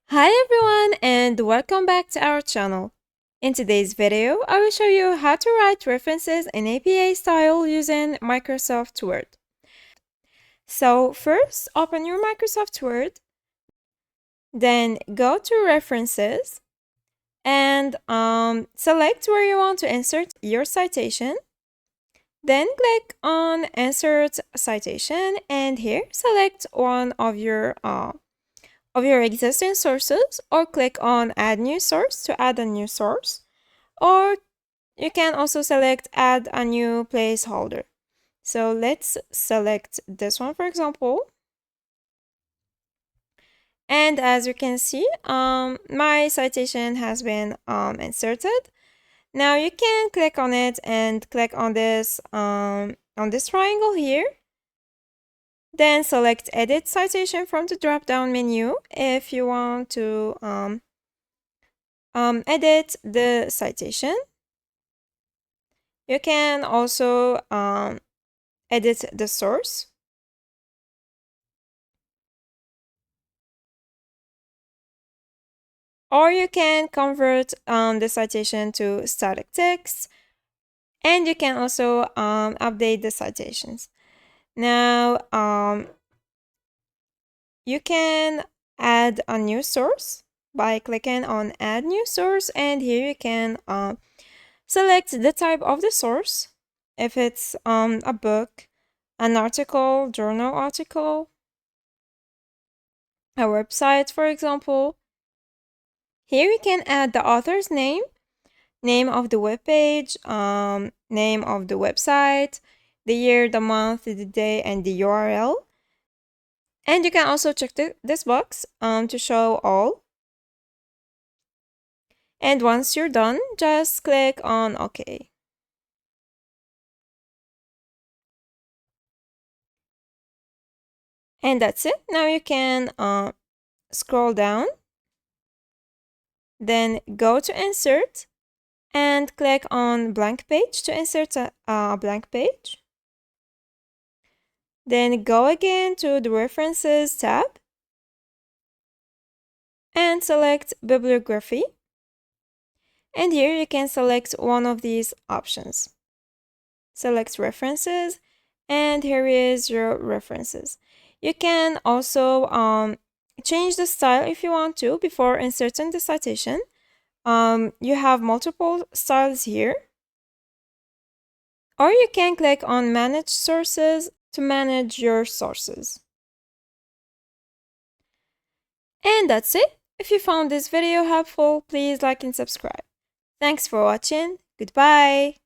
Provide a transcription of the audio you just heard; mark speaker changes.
Speaker 1: Hi everyone and welcome back to our channel. In today's video, I will show you how to write references in APA style using Microsoft Word. So first, open your Microsoft Word, then go to References and select where you want to insert your citation. Then click on Insert Citation and here select one of your existing sources or click on Add New Source to add a new source, or you can also select Add a New Placeholder. So let's select this one, for example. And as you can see, my citation has been inserted. Now you can click on it and click on this triangle here. Then select Edit Citation from the drop-down menu if you want to edit the citation. You can also edit the source. Or you can convert the citation to static text. And you can also update the citations. Now, you can add a new source by clicking on Add New Source. And here you can select the type of the source. If it's a book, an article, journal article, a website, for example. Here you can add the author's name, name of the web page, name of the website, the year, the month, the day, and the URL. And you can also check this box to show all. And once you're done, just click on OK. And that's it. Now you can scroll down, then go to Insert, and click on Blank Page to insert a blank page. Then go again to the References tab and select Bibliography. And here you can select one of these options. Select References, and here is your references. You can also change the style if you want to before inserting the citation. You have multiple styles here. Or you can click on Manage Sources to manage your sources. And that's it. If you found this video helpful, please like and subscribe. Thanks for watching. Goodbye.